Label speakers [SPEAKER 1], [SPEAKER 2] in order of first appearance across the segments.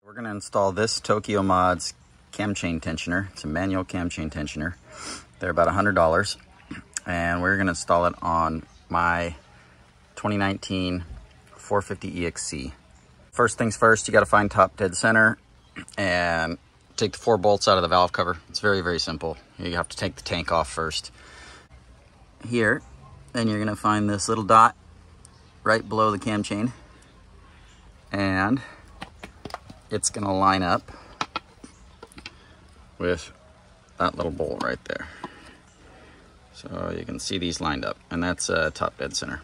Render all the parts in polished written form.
[SPEAKER 1] We're going to install this Tokyo Mods cam chain tensioner. It's a manual cam chain tensioner. They're about $100, and we're going to install it on my 2019 450 EXC. First things first, you got to find top dead center and take the 4 bolts out of the valve cover. It's very, very simple. You have to take the tank off first. Here, then you're going to find this little dot right below the cam chain, and it's going to line up with that little bolt right there. So you can see these lined up, and that's top dead center.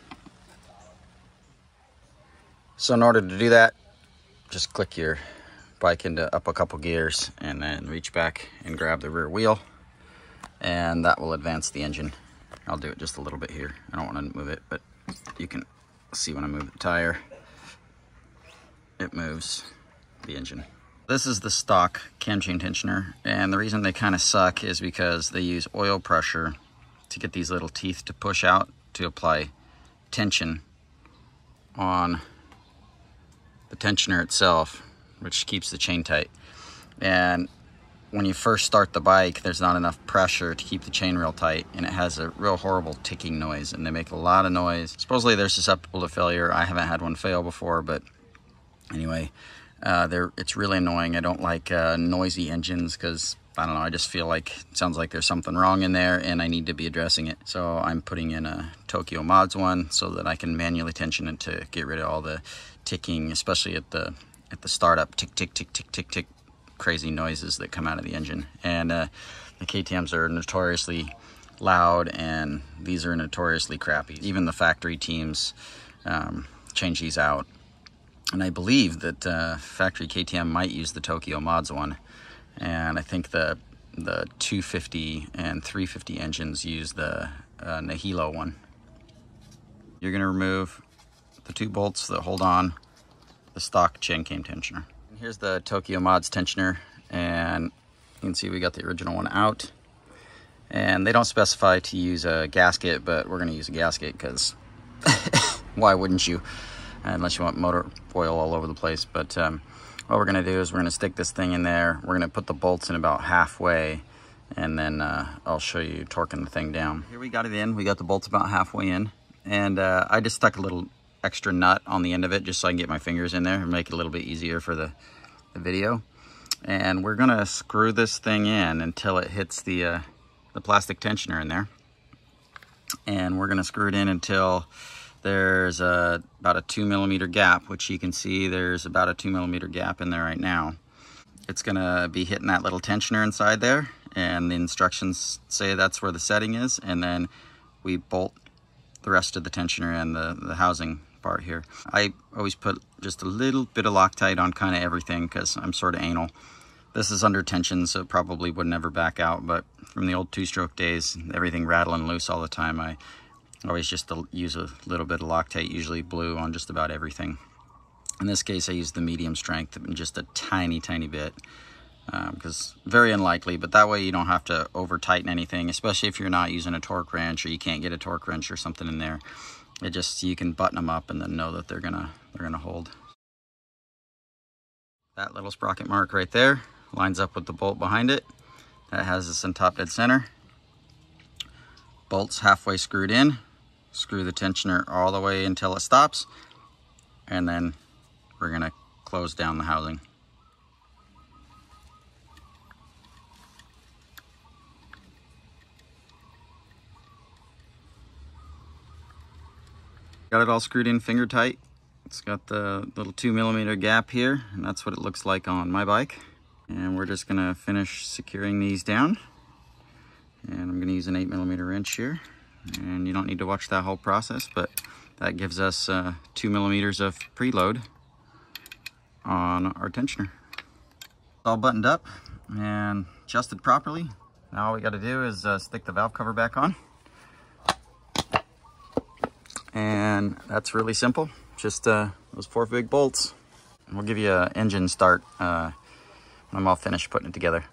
[SPEAKER 1] So in order to do that, just click your bike into up a couple gears and then reach back and grab the rear wheel, and that will advance the engine. I'll do it just a little bit here. I don't want to move it, but you can see when I move the tire, it moves the engine. This is the stock cam chain tensioner, and the reason they kind of suck is because they use oil pressure to get these little teeth to push out to apply tension on the tensioner itself, which keeps the chain tight. And when you first start the bike, there's not enough pressure to keep the chain real tight, and it has a real horrible ticking noise, and they make a lot of noise. Supposedly they're susceptible to failure. I haven't had one fail before, but anyway, it's really annoying. I don't like noisy engines because, I don't know, I just feel like it sounds like there's something wrong in there and I need to be addressing it. So I'm putting in a Tokyo Mods one so that I can manually tension it to get rid of all the ticking, especially at the startup, tick, tick, tick, tick, tick, tick, crazy noises that come out of the engine. And the KTMs are notoriously loud, and these are notoriously crappy. Even the factory teams change these out. And I believe that factory KTM might use the Tokyo Mods one. And I think the 250 and 350 engines use the Nihilo one. You're going to remove the 2 bolts that hold on the stock chain cam tensioner. Here's the Tokyo Mods tensioner, and you can see we got the original one out. And they don't specify to use a gasket, but we're going to use a gasket because why wouldn't you? Unless you want motor oil all over the place. But what we're going to do is we're going to stick this thing in there. We're going to put the bolts in about halfway, and then I'll show you torquing the thing down. Here we got it in. We got the bolts about halfway in, and I just stuck a little extra nut on the end of it just so I can get my fingers in there and make it a little bit easier for the video. And we're going to screw this thing in until it hits the plastic tensioner in there. And we're going to screw it in until there's about a 2 millimeter gap, which you can see there's about a 2 millimeter gap in there right now. It's gonna be hitting that little tensioner inside there, and the instructions say that's where the setting is, and then we bolt the rest of the tensioner and the housing part here. I always put just a little bit of Loctite on kind of everything because I'm sort of anal. This is under tension, so it probably would never back out, but from the old 2-stroke days, everything rattling loose all the time, I always just use a little bit of Loctite, usually blue, on just about everything. In this case, I used the medium strength, just a tiny, tiny bit, because very unlikely, but that way you don't have to over tighten anything, especially if you're not using a torque wrench or you can't get a torque wrench or something in there. It just, you can button them up and then know that they're gonna hold. That little sprocket mark right there lines up with the bolt behind it. That has us in top dead center. Bolts halfway screwed in. Screw the tensioner all the way until it stops, and then we're going to close down the housing. Got it all screwed in finger tight. It's got the little 2 millimeter gap here, and that's what it looks like on my bike. And we're just going to finish securing these down. And I'm going to use an 8 millimeter wrench here. And you don't need to watch that whole process, but that gives us 2 millimeters of preload on our tensioner. All buttoned up and adjusted properly. Now all we got to do is stick the valve cover back on. And that's really simple. Just those 4 big bolts. And we'll give you an engine start when I'm all finished putting it together.